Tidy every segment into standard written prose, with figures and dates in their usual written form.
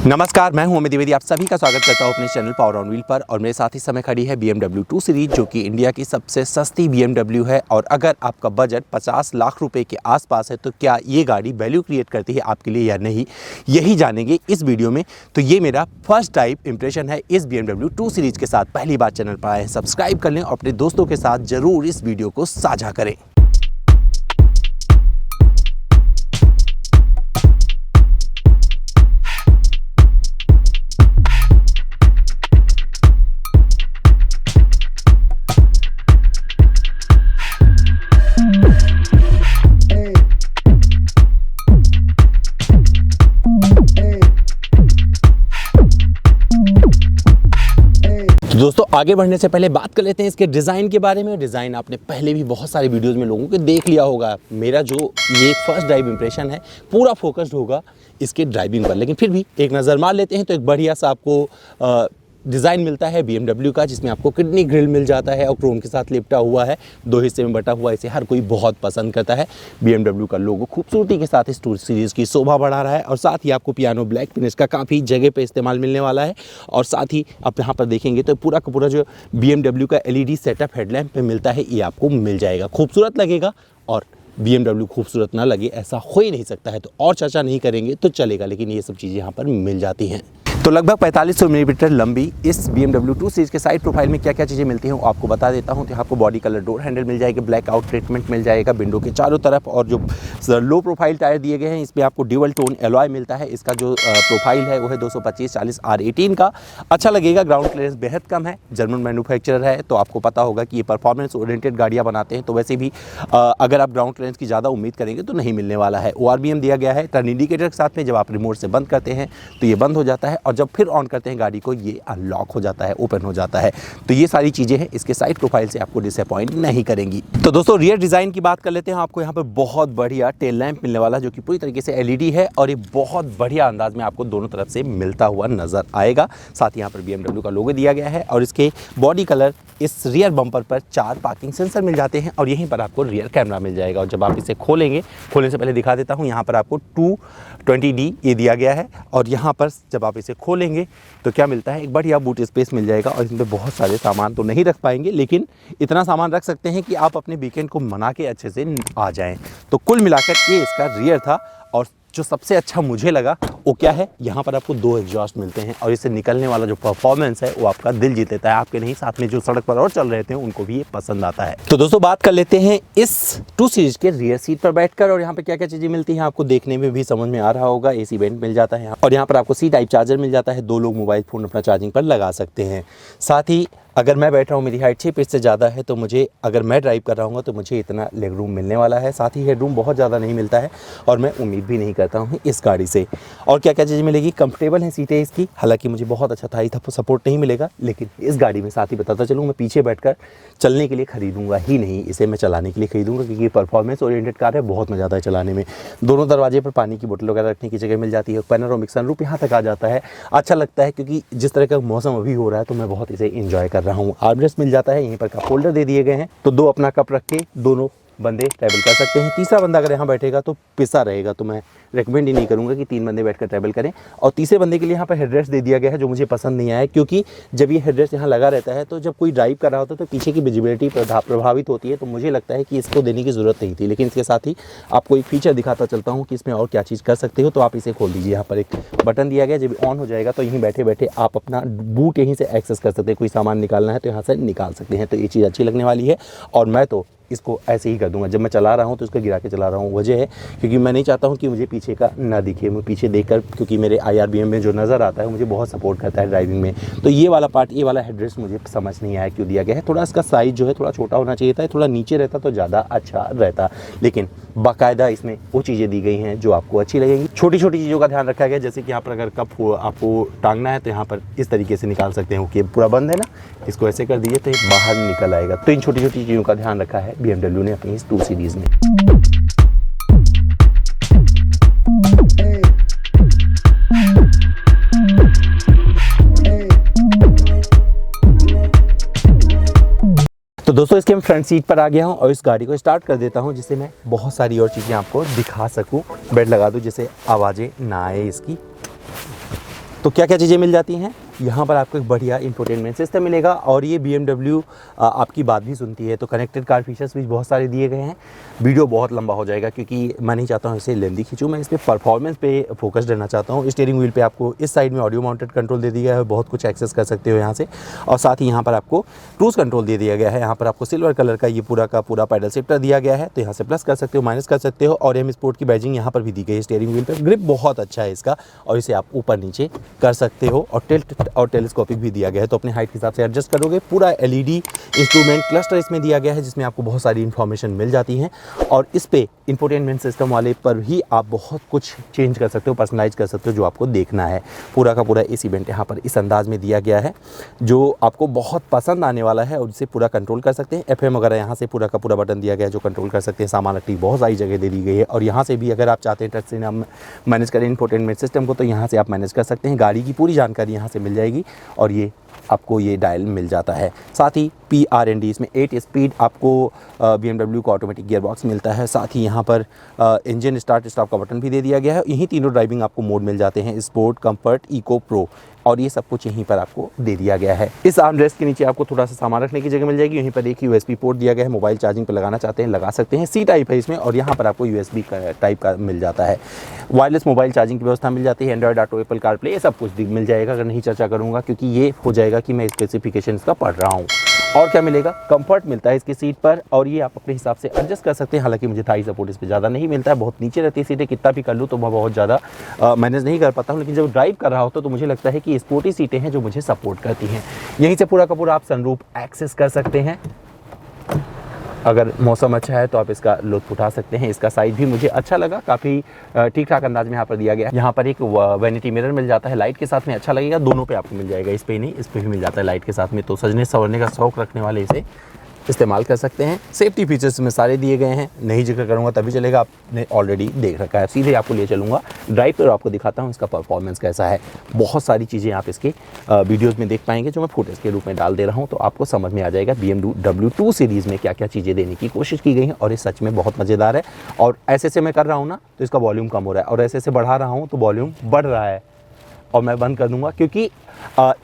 नमस्कार, मैं हूं अमित द्विवेदी। आप सभी का स्वागत करता हूं अपने चैनल पावर ऑन व्हील पर। और मेरे साथ ही समय खड़ी है BMW 2 सीरीज, जो कि इंडिया की सबसे सस्ती BMW है। और अगर आपका बजट 50 लाख रुपए के आसपास है तो क्या ये गाड़ी वैल्यू क्रिएट करती है आपके लिए या नहीं, यही जानेंगे इस वीडियो में। तो ये मेरा फर्स्ट टाइम इंप्रेशन है इस BMW 2 सीरीज के साथ। पहली बार चैनल पर आए हैं, सब्सक्राइब कर लें और अपने दोस्तों के साथ ज़रूर इस वीडियो को साझा करें। दोस्तों, आगे बढ़ने से पहले बात कर लेते हैं इसके डिज़ाइन के बारे में। डिज़ाइन आपने पहले भी बहुत सारे वीडियोस में लोगों के देख लिया होगा। मेरा जो ये फर्स्ट ड्राइव इंप्रेशन है पूरा फोकस्ड होगा इसके ड्राइविंग पर, लेकिन फिर भी एक नज़र मार लेते हैं तो एक बढ़िया सा आपको डिज़ाइन मिलता है BMW का, जिसमें आपको किडनी ग्रिल मिल जाता है और क्रोम के साथ लिपटा हुआ है, 2 हिस्से में बटा हुआ। इसे हर कोई बहुत पसंद करता है। BMW का लोगो खूबसूरती के साथ इस टूर सीरीज़ की शोभा बढ़ा रहा है। और साथ ही आपको पियानो ब्लैक फिनिश का काफ़ी जगह पे इस्तेमाल मिलने वाला है। और साथ ही आप यहाँ पर देखेंगे तो पूरा का पूरा जो BMW का LED सेटअप हेडलैम्प पे मिलता है, ये आपको मिल जाएगा। खूबसूरत लगेगा, और BMW खूबसूरत ना लगे ऐसा हो ही नहीं सकता है। तो और चर्चा नहीं करेंगे तो चलेगा, लेकिन ये सब चीज़ें यहाँ पर मिल जाती हैं। तो लगभग 4500 मिलीमीटर लंबी इस BMW 2 सीरीज के साइड प्रोफाइल में क्या क्या चीज़ें मिलती हैं वो आपको बता देता हूं। तो आपको बॉडी कलर डोर हैंडल मिल जाएगी, ब्लैक आउट ट्रीटमेंट मिल जाएगा विंडो के चारों तरफ। और जो लो प्रोफाइल टायर दिए गए हैं इसमें आपको ड्यूअल टोन एलॉय मिलता है। इसका जो प्रोफाइल है वो है 225/40 R18 का। अच्छा लगेगा, ग्राउंड क्लियरेंस बेहद कम है, जर्मन मैन्युफैक्चरर है। तो आपको पता होगा कि ये परफॉर्मेंस ओरिएंटेड गाड़ियाँ बनाते हैं। तो वैसे भी अगर आप ग्राउंड क्लियरेंस की ज़्यादा उम्मीद करेंगे तो नहीं मिलने वाला है। ORBM दिया गया है टर्न इंडिकेटर के साथ में। जब आप रिमोट से बंद करते हैं तो ये बंद हो जाता है, और जब फिर ऑन करते हैं गाड़ी को ये अनलॉक हो जाता है, ओपन हो जाता है। तो ये सारी चीजें हैं इसके साइड प्रोफाइल से आपको डिसअपॉइंट नहीं करेंगी। तो दोस्तों, रियर डिजाइन की बात कर लेते हैं। आपको यहाँ पर बहुत बढ़िया टेल लैंप मिलने वाला, जो कि पूरी तरीके से LED है, और ये बहुत बढ़िया अंदाज में आपको दोनों तरफ से मिलता हुआ नजर आएगा। साथ ही यहाँ पर BMW का लोगो दिया गया है, और इसके बॉडी कलर इस रियर बम्पर पर 4 पार्किंग सेंसर मिल जाते हैं, और यहीं पर आपको रियर कैमरा मिल जाएगा। और जब आप इसे खोलेंगे, खोलने से पहले दिखा देता हूँ, यहाँ पर आपको 220D ये दिया गया है। और यहाँ पर जब आप इसे खोलेंगे तो क्या मिलता है, एक बढ़िया बूट स्पेस मिल जाएगा। और इसमें बहुत सारे सामान तो नहीं रख पाएंगे, लेकिन इतना सामान रख सकते हैं कि आप अपने वीकेंड को मना के अच्छे से आ जाएं। तो कुल मिलाकर ये इसका रियर था। और जो सबसे अच्छा मुझे लगा वो क्या है, यहाँ पर आपको 2 एग्जॉस्ट मिलते हैं, और इससे निकलने वाला जो परफॉर्मेंस है वो आपका दिल जीत लेता है। आपके नहीं, साथ में जो सड़क पर और चल रहे थे उनको भी ये पसंद आता है। तो दोस्तों, बात कर लेते हैं इस 2 सीरीज के रियर सीट पर बैठकर। और यहाँ पे क्या क्या चीज़ें मिलती हैं आपको देखने में भी समझ में आ रहा होगा। AC वेंट मिल जाता है, और यहाँ पर आपको C टाइप चार्जर मिल जाता है। 2 लोग मोबाइल फ़ोन अपना चार्जिंग पर लगा सकते हैं। साथ ही अगर मैं बैठ रहा हूँ, मेरी हाइट 6 फीट से ज़्यादा है, तो मुझे, अगर मैं ड्राइव कर रहा हूँ तो मुझे इतना लेग रूम मिलने वाला है। साथ ही हेड रूम बहुत ज़्यादा नहीं मिलता है, और मैं उम्मीद भी नहीं करता हूँ इस गाड़ी से। और क्या क्या चीज़ें मिलेगी, कंफर्टेबल हैं सीटें इसकी। हालांकि मुझे बहुत अच्छा थाई था सपोर्ट नहीं मिलेगा, लेकिन इस गाड़ी में साथ ही बताता चलूँ, मैं पीछे बैठकर चलने के लिए खरीदूंगा ही नहीं, इसे मैं चलाने के लिए खरीदूंगा, क्योंकि परफॉर्मेंस ओरिएंटेड कार है, बहुत मज़ा आता है चलाने में। दोनों दरवाजे पर पानी की बोतल वगैरह रखने की जगह मिल जाती है। पैनोरामिक सनरूफ यहाँ तक आ जाता है। अच्छा लगता है, क्योंकि जिस तरह का मौसम अभी हो रहा है तो मैं बहुत इसे इंजॉय कर रहा हूँ। आर्मरेस्ट मिल जाता है, यहीं पर कप होल्डर दे दिए गए हैं, तो 2 अपना कप रख के दोनों बंदे ट्रैवल कर सकते हैं। तीसरा बंदा अगर यहाँ बैठेगा तो पिसा रहेगा, तो मैं रेकमेंड ही नहीं करूँगा कि 3 बंदे बैठकर ट्रैवल करें। और तीसरे बंदे के लिए यहाँ पर हेडरेस्ट दे दिया गया है, जो मुझे पसंद नहीं आया, क्योंकि जब ये हेडरेस्ट यहाँ लगा रहता है तो जब कोई ड्राइव कर रहा होता है तो पीछे की विजिबिलिटी प्रभावित होती है। तो मुझे लगता है कि इसको देने की ज़रूरत नहीं थी। लेकिन इसके साथ ही आपको एक फीचर दिखाता चलता हूँ कि इसमें और क्या चीज़ कर सकते हो। तो आप इसे खोल दीजिए, यहाँ पर एक बटन दिया गया, जब ऑन हो जाएगा तो यहीं बैठे बैठे आप अपना बूट यहीं से एक्सेस कर सकते हैं। कोई सामान निकालना है तो यहाँ से निकाल सकते हैं। तो ये चीज़ अच्छी लगने वाली है, और मैं तो इसको ऐसे ही कर दूंगा। जब मैं चला रहा हूँ तो इसको गिरा के चला रहा हूँ। वजह है क्योंकि मैं नहीं चाहता हूँ कि मुझे पीछे का ना दिखे। मैं पीछे देखकर, क्योंकि मेरे IRBM में जो नज़र आता है मुझे बहुत सपोर्ट करता है ड्राइविंग में। तो ये वाला पार्ट, ये वाला हेडरेस्ट मुझे समझ नहीं आया क्यों दिया गया है। थोड़ा इसका साइज़ जो है थोड़ा छोटा होना चाहिए था, थोड़ा नीचे रहता तो ज़्यादा अच्छा रहता। लेकिन बाकायदा इसमें वो चीज़ें दी गई हैं जो आपको अच्छी लगेंगी। छोटी छोटी चीज़ों का ध्यान रखा गया, जैसे कि यहाँ पर अगर कप आपको टांगना है तो यहाँ पर इस तरीके से निकाल सकते हैं। कि पूरा बंद है ना, इसको ऐसे कर दीजिए तो ये बाहर निकल आएगा। तो इन छोटी छोटी चीज़ों का ध्यान रखा है BMW ने अपनी इस 2 सीरीज़ में। तो दोस्तों, इसके मैं फ्रंट सीट पर आ गया हूँ और इस गाड़ी को स्टार्ट कर देता हूँ, जिससे मैं बहुत सारी और चीज़ें आपको दिखा सकूँ। बेड लगा दूँ जिससे आवाज़ें ना आए इसकी। तो क्या क्या चीज़ें मिल जाती हैं यहाँ पर? आपको एक बढ़िया इंफोटेनमेंट सिस्टम मिलेगा और ये BMW आपकी बात भी सुनती है। तो कनेक्टेड कार फीचर्स भी बहुत सारे दिए गए हैं। वीडियो बहुत लंबा हो जाएगा क्योंकि मैं नहीं चाहता हूँ इसे लेंदी खींचूँ, मैं इस पर परफॉर्मेंस पे फोकस रहना चाहता हूँ। स्टीयरिंग व्हील पे आपको इस साइड में ऑडियो माउंटेड कंट्रोल दे दिया है, बहुत कुछ एक्सेस कर सकते हो यहाँ से। और साथ ही यहाँ पर आपको क्रूज़ कंट्रोल दे दिया गया है। यहाँ पर आपको सिल्वर कलर का ये पूरा का पूरा पैडल शिफ्टर दिया गया है, तो यहाँ से प्लस कर सकते हो, माइनस कर सकते हो। और M स्पोर्ट की बैजिंग यहाँ पर भी दी गई है स्टीयरिंग व्हील पर। ग्रिप बहुत अच्छा है इसका और इसे आप ऊपर नीचे कर सकते हो। और टिल्ट और टेलीस्कोपिक भी दिया गया है, तो अपने हाइट के हिसाब से एडजस्ट करोगे। पूरा LED इंस्ट्रूमेंट क्लस्टर इसमें दिया गया है जिसमें आपको बहुत सारी इन्फॉर्मेशन मिल जाती हैं। और इस पे इंफोटेनमेंट सिस्टम वाले पर ही आप बहुत कुछ चेंज कर सकते हो, पर्सनलाइज कर सकते हो जो आपको देखना है। पूरा का पूरा AC वेंट यहाँ पर इस अंदाज में दिया गया है जो आपको बहुत पसंद आने वाला है और इसे पूरा कंट्रोल कर सकते हैं। FM वगैरह यहाँ से पूरा का पूरा बटन दिया गया है जो कंट्रोल कर सकते हैं। सामान रखने की बहुत सारी जगह दे दी गई है और यहाँ से भी अगर आप चाहते हैं टच से हम मैनेज करें इंफोटेनमेंट सिस्टम को, तो यहाँ से आप मैनेज कर सकते हैं। गाड़ी की पूरी जानकारी यहाँ से मिल जाएगी और ये आपको ये डायल मिल जाता है। साथ ही PRND इसमें 8 स्पीड आपको BMW को ऑटोमेटिक गियर बॉक्स मिलता है। साथ ही यहाँ पर इंजन स्टार्ट स्टॉप का बटन भी दे दिया गया है। यही तीनों ड्राइविंग आपको मोड मिल जाते हैं, स्पोर्ट, कंफर्ट, इको, प्रो, और ये सब कुछ यहीं पर आपको दे दिया गया है। इस आर्मरेस्ट के नीचे आपको थोड़ा सा सामान रखने की जगह मिल जाएगी। यहीं पर एक USB पोर्ट दिया गया है, मोबाइल चार्जिंग पर लगाना चाहते हैं लगा सकते हैं। C टाइप है इसमें और यहाँ पर आपको USB टाइप का मिल जाता है। वायरलेस मोबाइल चार्जिंग की व्यवस्था मिल जाती है। एंड्रॉइड ऑटो, एप्पल कारप्ले, ये सब कुछ मिल जाएगा। अगर नहीं चर्चा करूँगा क्योंकि ये हो जाएगा कि मैं स्पेसिफिकेशन इसका पढ़ रहा हूँ। और क्या मिलेगा? कंफर्ट मिलता है इसकी सीट पर और ये आप अपने हिसाब से एडजस्ट कर सकते हैं। हालांकि मुझे थाई सपोर्ट इस पर ज़्यादा नहीं मिलता है, बहुत नीचे रहती है सीटें। कितना भी कर लूँ तो मैं बहुत ज़्यादा मैनेज नहीं कर पाता हूँ, लेकिन जब ड्राइव कर रहा होता तो मुझे लगता है कि स्पोर्टी सीटें हैं जो मुझे सपोर्ट करती हैं। यहीं से पूरा का पूरा आप सनरूफ एक्सेस कर सकते हैं। अगर मौसम अच्छा है तो आप इसका लुत्फ उठा सकते हैं। इसका साइज भी मुझे अच्छा लगा, काफ़ी ठीक ठाक अंदाज में यहाँ पर दिया गया है। यहाँ पर एक वैनिटी मिरर मिल जाता है, लाइट के साथ में अच्छा लगेगा। दोनों पे आपको मिल जाएगा, इस पे ही नहीं, इस पे भी मिल जाता है लाइट के साथ में। तो सजने संवरने का शौक रखने वाले इसे इस्तेमाल कर सकते हैं। सेफ्टी फीचर्स में सारे दिए गए हैं, नहीं जिक्र करूँगा तभी चलेगा, आपने ऑलरेडी देख रखा है। सीधे आपको ले चलूँगा ड्राइव पर, आपको दिखाता हूँ इसका परफॉर्मेंस कैसा है। बहुत सारी चीज़ें आप इसके वीडियोज़ में देख पाएंगे जो मैं फुटेज के रूप में डाल दे रहा हूँ, तो आपको समझ में आ जाएगा BMW 2 सीरीज़ में क्या क्या चीज़ें देने की कोशिश की गई हैं। और ये सच में बहुत मज़ेदार है। और ऐसे मैं कर रहा हूँ ना तो इसका वॉल्यूम कम हो रहा है, और ऐसे बढ़ा रहा हूँ तो वॉल्यूम बढ़ रहा है। और मैं बंद कर दूंगा क्योंकि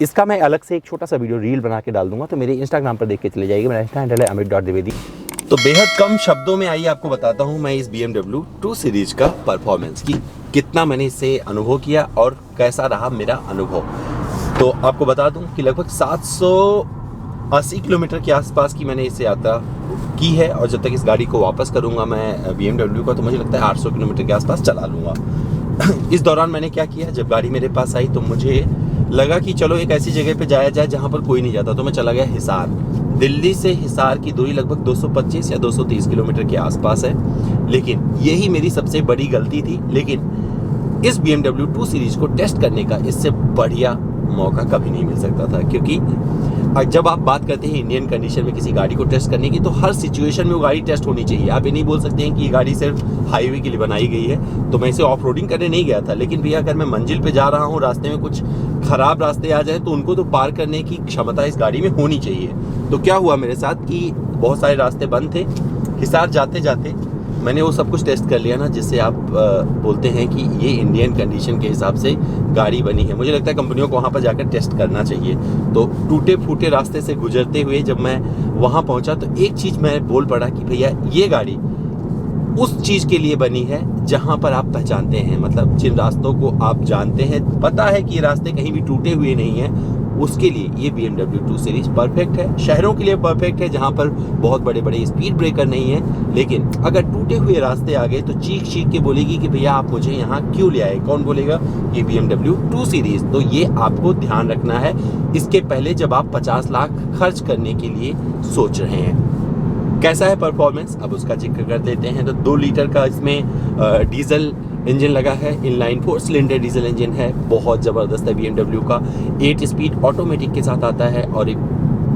इसका मैं अलग से एक छोटा सा वीडियो रील बना के डाल दूंगा, तो मेरे इंस्टाग्राम पर देख के चले जाइएगा। मेरा इंस्टा हैंडल है amit.dwivedi। तो बेहद कम शब्दों में आइए आपको बताता हूं मैं इस BMW 2 सीरीज का परफॉर्मेंस की कितना मैंने इससे अनुभव किया और कैसा रहा मेरा अनुभव। तो आपको बता दूं कि लगभग 780 किलोमीटर के आसपास की मैंने इससे यात्रा की है, और जब तक इस गाड़ी को वापस करूंगा मैं BMW को, तो मुझे लगता है 800 किलोमीटर के आसपास चला लूँगा। इस दौरान मैंने क्या किया, जब गाड़ी मेरे पास आई तो मुझे लगा कि चलो एक ऐसी जगह पे जाया जाए जहाँ पर कोई नहीं जाता, तो मैं चला गया हिसार। दिल्ली से हिसार की दूरी लगभग 225 या 230 किलोमीटर के आसपास है, लेकिन यही मेरी सबसे बड़ी गलती थी। लेकिन इस BMW 2 सीरीज को टेस्ट करने का इससे बढ़िया मौका कभी नहीं मिल सकता था, क्योंकि जब आप बात करते हैं इंडियन कंडीशन में किसी गाड़ी को टेस्ट करने की, तो हर सिचुएशन में वो गाड़ी टेस्ट होनी चाहिए। आप ये नहीं बोल सकते हैं कि ये गाड़ी सिर्फ हाईवे के लिए बनाई गई है। तो मैं इसे ऑफ रोडिंग करने नहीं गया था, लेकिन भैया अगर मैं मंजिल पे जा रहा हूँ, रास्ते में कुछ खराब रास्ते आ जाए तो उनको तो पार करने की क्षमता इस गाड़ी में होनी चाहिए। तो क्या हुआ मेरे साथ कि बहुत सारे रास्ते बंद थे। हिसार जाते जाते मैंने वो सब कुछ टेस्ट कर लिया ना, जिससे आप बोलते हैं कि ये इंडियन कंडीशन के हिसाब से गाड़ी बनी है। मुझे लगता है कंपनियों को वहाँ पर जाकर टेस्ट करना चाहिए। तो टूटे फूटे रास्ते से गुजरते हुए जब मैं वहाँ पहुँचा तो एक चीज़ मैं बोल पड़ा कि भैया ये गाड़ी उस चीज़ के लिए बनी है जहाँ पर आप पहचानते हैं, मतलब जिन रास्तों को आप जानते हैं, पता है कि ये रास्ते कहीं भी टूटे हुए नहीं हैं, उसके लिए ये BMW 2 सीरीज परफेक्ट है। शहरों के लिए परफेक्ट है जहाँ पर बहुत बड़े बड़े स्पीड ब्रेकर नहीं है। लेकिन अगर टूटे हुए रास्ते आ गए तो चीख चीख के बोलेगी कि भैया आप मुझे यहाँ क्यों ले आए। कौन बोलेगा? ये BMW 2 सीरीज। तो ये आपको ध्यान रखना है इसके पहले जब आप 50 लाख खर्च करने के लिए सोच रहे हैं। कैसा है परफॉर्मेंस, अब उसका जिक्र कर देते हैं। तो 2 लीटर का इसमें डीजल इंजन लगा है, इनलाइन 4 सिलेंडर डीजल इंजन है, बहुत ज़बरदस्त है। BMW का 8 स्पीड ऑटोमेटिक के साथ आता है, और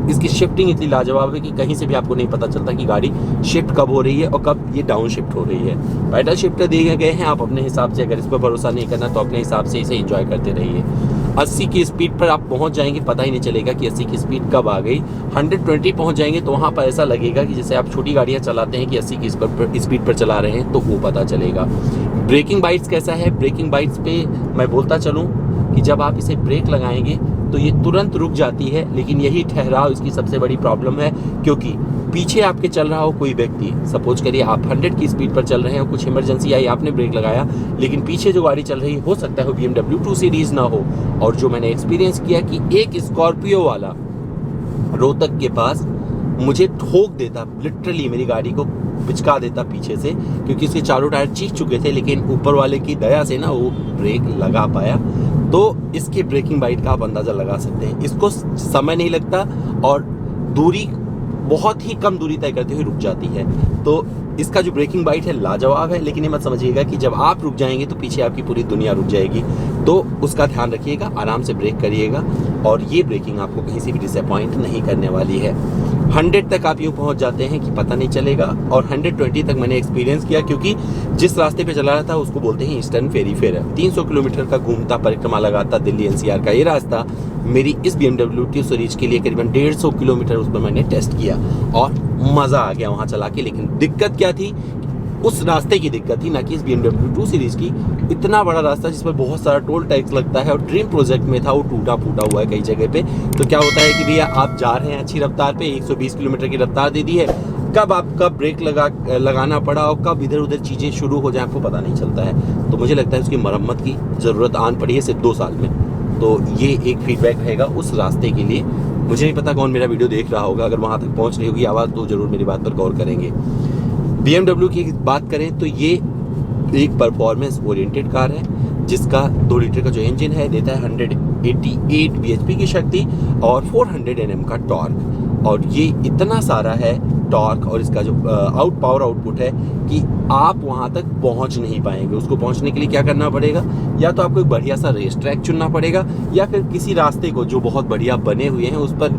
इसकी शिफ्टिंग इतनी लाजवाब है कि कहीं से भी आपको नहीं पता चलता कि गाड़ी शिफ्ट कब हो रही है और कब ये डाउन शिफ्ट हो रही है। पैडल शिफ्टर दिए गए हैं, आप अपने हिसाब से, अगर इस पर भरोसा नहीं करना तो अपने हिसाब से इसे एंजॉय करते रहिए। 80 की स्पीड पर आप पहुंच जाएंगे, पता ही नहीं चलेगा कि 80 की स्पीड कब आ गई। 120 पहुंच जाएंगे तो वहां पर ऐसा लगेगा कि जैसे आप छोटी गाड़ियां चलाते हैं कि 80 की स्पीड पर चला रहे हैं, तो वो पता चलेगा। ब्रेकिंग बाइट्स कैसा है? ब्रेकिंग बाइट्स पे मैं बोलता चलूं कि जब आप इसे ब्रेक लगाएंगे तो ये तुरंत रुक जाती है, लेकिन यही ठहराव इसकी सबसे बड़ी प्रॉब्लम है, क्योंकि पीछे आपके चल रहा हो कोई व्यक्ति, सपोज करिए आप 100 की स्पीड पर चल रहे हो, कुछ इमरजेंसी आई, आपने ब्रेक लगाया, लेकिन पीछे जो गाड़ी चल रही हो सकता है वो BMW 2 सीरीज़ ना हो, और जो मैंने एक्सपीरियंस किया कि एक स्कॉर्पियो वाला रोहतक के पास मुझे ठोक देता, लिटरली मेरी गाड़ी को पिचका देता पीछे से, क्योंकि उसके चारों टायर चीख चुके थे, लेकिन ऊपर वाले की दया से ना वो ब्रेक लगा पाया। तो इसकी ब्रेकिंग बाइट का आप अंदाज़ा लगा सकते हैं, इसको समय नहीं लगता और दूरी बहुत ही कम दूरी तय करते हुए रुक जाती है। तो इसका जो ब्रेकिंग बाइट है लाजवाब है, लेकिन ये मत समझिएगा कि जब आप रुक जाएंगे तो पीछे आपकी पूरी दुनिया रुक जाएगी। तो उसका ध्यान रखिएगा, आराम से ब्रेक करिएगा, और ये ब्रेकिंग आपको कहीं से भी डिसअपॉइंट नहीं करने वाली है। 100 तक आप यूँ पहुँच जाते हैं कि पता नहीं चलेगा, और 120 तक मैंने एक्सपीरियंस किया, क्योंकि जिस रास्ते पे चला रहा था उसको बोलते हैं ईस्टर्न फेरी फेयर। 300 किलोमीटर का घूमता परिक्रमा लगाता दिल्ली NCR का ये रास्ता मेरी इस BMW 2 सीरीज के लिए करीबन 150 किलोमीटर उस पर मैंने टेस्ट किया, और मज़ा आ गया वहाँ चला के। लेकिन दिक्कत क्या थी, उस रास्ते की दिक्कत थी, ना कि इस BMW 2 सीरीज की। इतना बड़ा रास्ता जिस पर बहुत सारा टोल टैक्स लगता है, और ड्रीम प्रोजेक्ट में था वो टूटा फूटा हुआ है कई जगह पे। तो क्या होता है कि भैया आप जा रहे हैं अच्छी रफ्तार पे, 120 किलोमीटर की रफ्तार दे दी है, कब आपका ब्रेक लगाना पड़ा और कब इधर उधर चीज़ें शुरू हो जाए आपको पता नहीं चलता है। तो मुझे लगता है उसकी मरम्मत की ज़रूरत आन पड़ी है सिर्फ 2 साल में। तो ये एक फीडबैक रहेगा उस रास्ते के लिए। मुझे नहीं पता कौन मेरा वीडियो देख रहा होगा, अगर वहाँ तक पहुँच रही होगी आवाज़ तो ज़रूर मेरी बात पर गौर करेंगे। BMW की बात करें तो ये एक परफॉर्मेंस ओरिएंटेड कार है, जिसका 2 लीटर का जो इंजन है देता है 188 bhp की शक्ति और 400 Nm का टॉर्क। और ये इतना सारा है टॉर्क और इसका जो पावर आउटपुट है कि आप वहाँ तक पहुँच नहीं पाएंगे। उसको पहुँचने के लिए क्या करना पड़ेगा, या तो आपको एक बढ़िया सा रेस ट्रैक चुनना पड़ेगा, या फिर किसी रास्ते को जो बहुत बढ़िया बने हुए हैं उस पर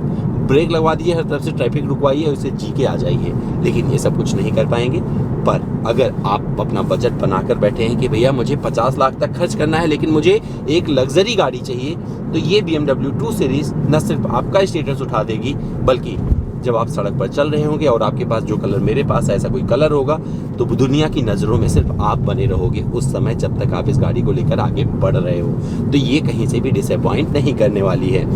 ब्रेक लगवा दीजिए, हर तरफ से ट्रैफिक रुकवाइए और उसे जी के आ जाइए। लेकिन ये सब कुछ नहीं कर पाएंगे। पर अगर आप अपना बजट बनाकर बैठे हैं कि भैया मुझे 50 लाख तक खर्च करना है, लेकिन मुझे एक लग्जरी गाड़ी चाहिए, तो ये BMW 2 सीरीज़ न सिर्फ आपका स्टेटस उठा देगी, बल्कि जब आप सड़क पर चल रहे होंगे और आपके पास जो कलर मेरे पास ऐसा कोई कलर होगा, तो दुनिया की नज़रों में सिर्फ आप बने रहोगे उस समय, जब तक आप इस गाड़ी को लेकर आगे बढ़ रहे हो। तो ये कहीं से भी डिसअपॉइंट नहीं करने वाली है।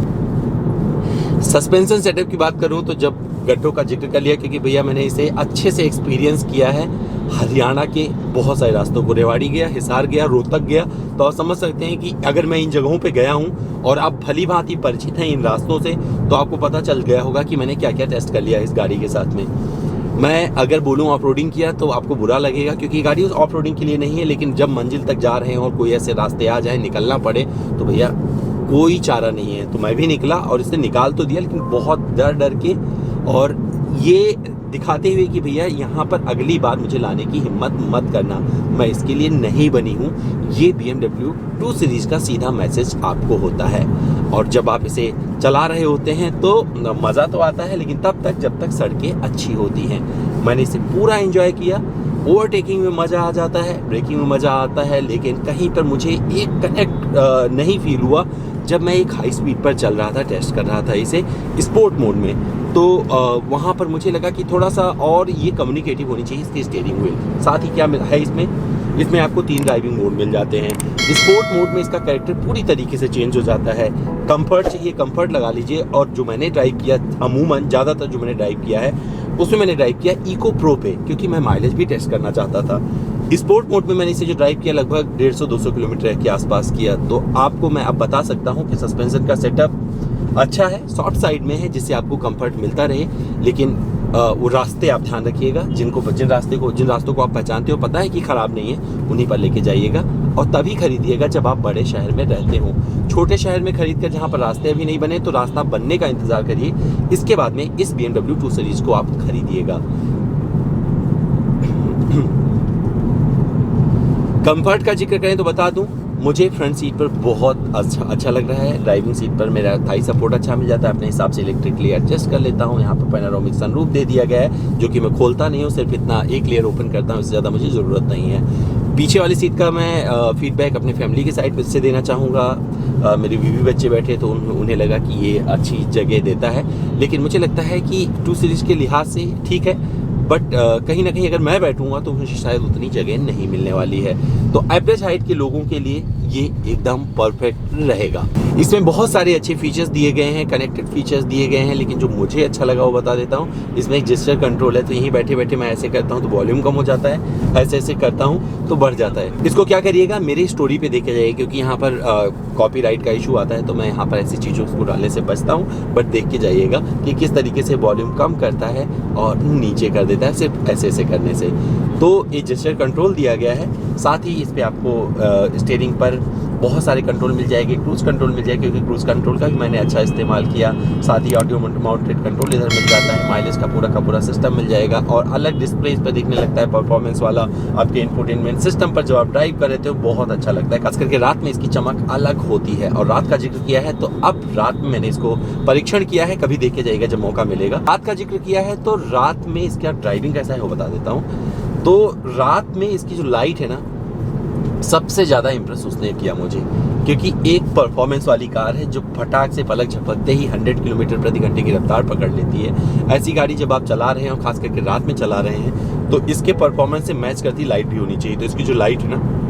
सस्पेंशन सेटअप की बात करूं तो जब गड्ढों का जिक्र कर लिया, क्योंकि भैया मैंने इसे अच्छे से एक्सपीरियंस किया है। हरियाणा के बहुत सारे रास्तों को, रेवाड़ी गया, हिसार गया, रोहतक गया, तो आप समझ सकते हैं कि अगर मैं इन जगहों पे गया हूं और आप भली भांति परिचित हैं इन रास्तों से, तो आपको पता चल गया होगा कि मैंने क्या क्या टेस्ट कर लिया इस गाड़ी के साथ में। मैं अगर बोलूँ ऑफ रोडिंग किया तो आपको बुरा लगेगा, क्योंकि ये गाड़ी ऑफ रोडिंग के लिए नहीं है। लेकिन जब मंजिल तक जा रहे हैं और कोई ऐसे रास्ते आ जाए, निकलना पड़े, तो भैया कोई चारा नहीं है। तो मैं भी निकला और इसे निकाल तो दिया, लेकिन बहुत डर के, और ये दिखाते हुए कि भैया यहाँ पर अगली बार मुझे लाने की हिम्मत मत करना, मैं इसके लिए नहीं बनी हूँ। ये BMW 2 सीरीज़ का सीधा मैसेज आपको होता है। और जब आप इसे चला रहे होते हैं तो मज़ा तो आता है, लेकिन तब तक जब तक सड़कें अच्छी होती हैं। मैंने इसे पूरा एंजॉय किया। ओवरटेकिंग में मज़ा आ जाता है, ब्रेकिंग में मज़ा आता है, लेकिन कहीं पर मुझे एक कनेक्ट नहीं फील हुआ जब मैं एक हाई स्पीड पर चल रहा था, टेस्ट कर रहा था इसे स्पोर्ट मोड में। तो वहाँ पर मुझे लगा कि थोड़ा सा और ये कम्युनिकेटिव होनी चाहिए इसकी स्टीयरिंग व्हील। साथ ही क्या है इसमें आपको 3 ड्राइविंग मोड मिल जाते हैं। स्पोर्ट मोड में इसका कैरेक्टर पूरी तरीके से चेंज हो जाता है। कंफर्ट चाहिए, कंफर्ट लगा लीजिए। और जो मैंने ड्राइव किया, अमूमन ज़्यादातर जो मैंने ड्राइव किया है उसमें मैंने ड्राइव किया इको प्रो पे, क्योंकि मैं माइलेज भी टेस्ट करना चाहता था। स्पोर्ट मोड में मैंने इसे जो ड्राइव किया लगभग 150-200 किलोमीटर के आसपास किया। तो आपको मैं अब बता सकता हूँ कि सस्पेंशन का सेटअप अच्छा है, सॉफ्ट साइड में है, जिससे आपको कंफर्ट मिलता रहे। लेकिन वो रास्ते आप ध्यान रखिएगा, जिन रास्तों को आप पहचानते हो, पता है कि ख़राब नहीं है, उन्हीं पर लेके जाइएगा। और तभी खरीदिएगा जब आप बड़े शहर में रहते हो। छोटे शहर में खरीद कर जहाँ पर रास्ते अभी नहीं बने, तो रास्ता बनने का इंतज़ार करिए, इसके बाद में इस BMW 2 सीरीज़ को आप खरीदिएगा। कंफर्ट का जिक्र करें तो बता दूं, मुझे फ्रंट सीट पर बहुत अच्छा लग रहा है। ड्राइविंग सीट पर मेरा थाई सपोर्ट अच्छा मिल जाता है, अपने हिसाब से इलेक्ट्रिकली एडजस्ट कर लेता हूँ। यहाँ पर पैनोरामिक सनरूफ दे दिया गया है, जो कि मैं खोलता नहीं हूँ, सिर्फ इतना एक लेयर ओपन करता हूँ, इससे ज़्यादा मुझे ज़रूरत नहीं है। पीछे वाली सीट का मैं फीडबैक अपनी फैमिली की साइड से देना चाहूँगा। मेरे बीवी बच्चे बैठे तो उन्हें लगा कि ये अच्छी जगह देता है, लेकिन मुझे लगता है कि 2 सीरीज़ के लिहाज से ठीक है, बट कहीं ना कहीं अगर मैं बैठूंगा तो मुझे शायद उतनी जगह नहीं मिलने वाली है। तो एवरेज हाइट के लोगों के लिए ये एकदम परफेक्ट रहेगा। इसमें बहुत सारे अच्छे फीचर्स दिए गए हैं, कनेक्टेड फीचर्स दिए गए हैं, लेकिन जो मुझे अच्छा लगा वो बता देता हूँ। इसमें एक जेस्चर कंट्रोल है, तो यहीं बैठे बैठे मैं ऐसे करता हूँ तो वॉल्यूम कम हो जाता है, ऐसे ऐसे करता हूँ तो बढ़ जाता है। इसको क्या करिएगा, मेरी स्टोरी पे देखा जाएगा, क्योंकि यहाँ पर कॉपीराइट का इशू आता है, तो मैं यहाँ पर ऐसी चीज़ों को डालने से बचता हूँ। बट देख के जाइएगा कि किस तरीके से वॉल्यूम कम करता है और नीचे कर देता है सिर्फ ऐसे ऐसे करने से। तो ये जेस्चर कंट्रोल दिया गया है। साथ ही इस पर आपको स्टीयरिंग पर बहुत सारे कंट्रोल मिल जाएंगे, क्रूज़ कंट्रोल मिल जाएगा, क्योंकि क्रूज़ कंट्रोल का भी मैंने अच्छा इस्तेमाल किया। साथ ही ऑडियो माउंटेड कंट्रोल इधर मिल जाता है, माइलेज का पूरा सिस्टम मिल जाएगा, और अलग डिस्प्ले इस पर दिखने लगता है परफॉर्मेंस वाला। आपके इंफोटेनमेंट सिस्टम पर जब आप ड्राइव कर रहे थे बहुत अच्छा लगता है, खास करके रात में इसकी चमक अलग होती है। और रात का जिक्र किया है तो अब रात में मैंने इसको परीक्षण किया है, कभी देखे जाएगा जब मौका मिलेगा। रात का जिक्र किया है तो रात में इसका ड्राइविंग कैसा है वो बता देता हूँ। तो रात में इसकी जो लाइट है ना, सबसे ज़्यादा इम्प्रेस उसने किया मुझे, क्योंकि एक परफॉर्मेंस वाली कार है जो फटाक से पलक झपकते ही 100 किलोमीटर प्रति घंटे की रफ्तार पकड़ लेती है। ऐसी गाड़ी जब आप चला रहे हैं और खास करके रात में चला रहे हैं तो इसके परफॉर्मेंस से मैच करती लाइट भी होनी चाहिए। तो इसकी जो लाइट है ना,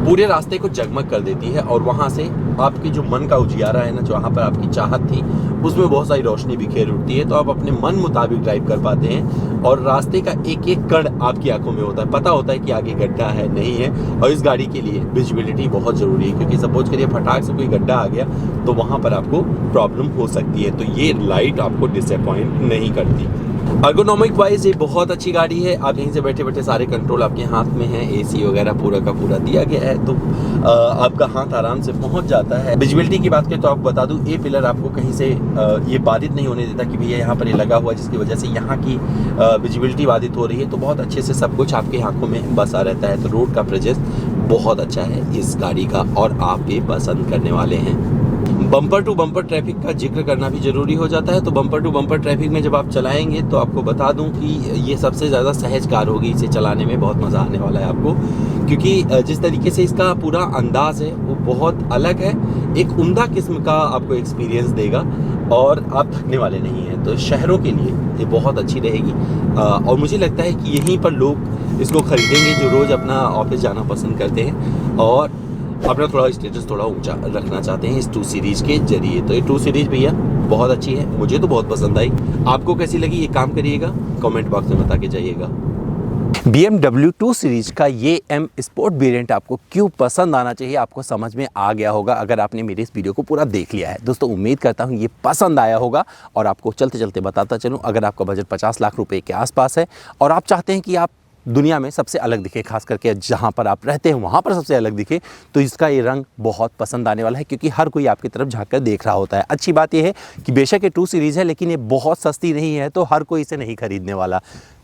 पूरे रास्ते को जगमग कर देती है, और वहाँ से आपकी जो मन का उजियारा है ना, जहाँ पर आपकी चाहत थी उसमें बहुत सारी रोशनी बिखेर उठती है, तो आप अपने मन मुताबिक ड्राइव कर पाते हैं। और रास्ते का एक एक कण आपकी आंखों में होता है, पता होता है कि आगे गड्ढा है नहीं है। और इस गाड़ी के लिए विजिबिलिटी बहुत ज़रूरी है, क्योंकि सपोज करिए फटाक से कोई गड्ढा आ गया तो वहाँ पर आपको प्रॉब्लम हो सकती है। तो ये लाइट आपको डिसअपॉइंट नहीं करती। अर्गोनॉमिक वाइज ये बहुत अच्छी गाड़ी है। आप यहीं से बैठे बैठे सारे कंट्रोल आपके हाथ में है, एसी वगैरह पूरा का पूरा दिया गया है, तो आपका हाथ आराम से पहुंच जाता है। विजिबिलिटी की बात करें तो आपको बता दूं, ये पिलर आपको कहीं से ये बाधित नहीं होने देता कि भैया यहाँ पर ये लगा हुआ, जिसकी वजह से यहाँ की विजिबिलिटी बाधित हो रही है। तो बहुत अच्छे से सब कुछ आपकी आंखों में बसा रहता है। तो रोड का प्रेजेंस बहुत अच्छा है इस गाड़ी का, और आप ये पसंद करने वाले हैं। बम्पर टू बम्पर ट्रैफिक का जिक्र करना भी ज़रूरी हो जाता है। तो बम्पर टू बम्पर ट्रैफिक में जब आप चलाएंगे तो आपको बता दूं कि ये सबसे ज़्यादा सहज कार होगी, इसे चलाने में बहुत मज़ा आने वाला है आपको, क्योंकि जिस तरीके से इसका पूरा अंदाज़ है वो बहुत अलग है। एक उम्दा किस्म का आपको एक्सपीरियंस देगा और आप थकने वाले नहीं हैं। तो शहरों के लिए ये बहुत अच्छी रहेगी, और मुझे लगता है कि यहीं पर लोग इसको ख़रीदेंगे जो रोज़ अपना ऑफिस जाना पसंद करते हैं और अपना थोड़ा स्टेटस थोड़ा ऊंचा रखना चाहते हैं इस 2 सीरीज़ के जरिए। तो ये 2 सीरीज़ भैया बहुत अच्छी है, मुझे तो बहुत पसंद आई। आपको कैसी लगी ये काम करिएगा, कमेंट बॉक्स में बता के जाइएगा। BMW 2 सीरीज़ का ये M स्पोर्ट वेरिएंट आपको क्यों पसंद आना चाहिए, आपको समझ में आ गया होगा अगर आपने मेरे इस वीडियो को पूरा देख लिया है। दोस्तों उम्मीद करता हूँ ये पसंद आया होगा। और आपको चलते चलते बताता चलूँ, अगर आपका बजट 50 लाख रुपए के आसपास है और आप चाहते हैं कि आप दुनिया में सबसे अलग दिखे, खास करके जहाँ पर आप रहते हैं वहाँ पर सबसे अलग दिखे, तो इसका ये रंग बहुत पसंद आने वाला है, क्योंकि हर कोई आपकी तरफ झाँक कर देख रहा होता है। अच्छी बात यह है कि बेशक ये 2 सीरीज़ है, लेकिन ये बहुत सस्ती नहीं है, तो हर कोई इसे नहीं खरीदने वाला।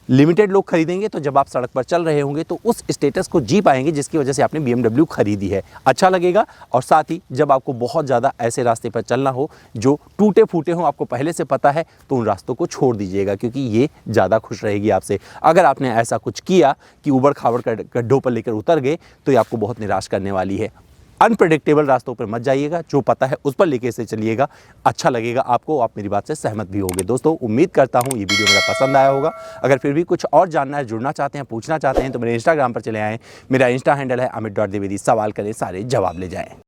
लिमिटेड लोग खरीदेंगे। तो जब आप सड़क पर चल रहे होंगे तो उस स्टेटस को जी पाएंगे जिसकी वजह से आपने BMW खरीदी है, अच्छा लगेगा। और साथ ही जब आपको बहुत ज़्यादा ऐसे रास्ते पर चलना हो जो टूटे फूटे हों, आपको पहले से पता है, तो उन रास्तों को छोड़ दीजिएगा, क्योंकि ये ज़्यादा खुश रहेगी आपसे। अगर आपने ऐसा कुछ किया कि उबड़ खाबड़ गड्ढों पर लेकर उतर गए, तो ये आपको बहुत निराश करने वाली है। अनप्रेडिक्टेबल रास्तों पर मत जाइएगा, जो पता है उस पर लेके से चलिएगा, अच्छा लगेगा आपको, आप मेरी बात से सहमत भी होंगे। दोस्तों उम्मीद करता हूँ ये वीडियो मेरा पसंद आया होगा। अगर फिर भी कुछ और जानना है, जुड़ना चाहते हैं, पूछना चाहते हैं, तो मेरे इंस्टाग्राम पर चले आएँ। मेरा इंस्टा हैंडल है amit.dwivedi। सवाल करें, सारे जवाब ले जाएँ।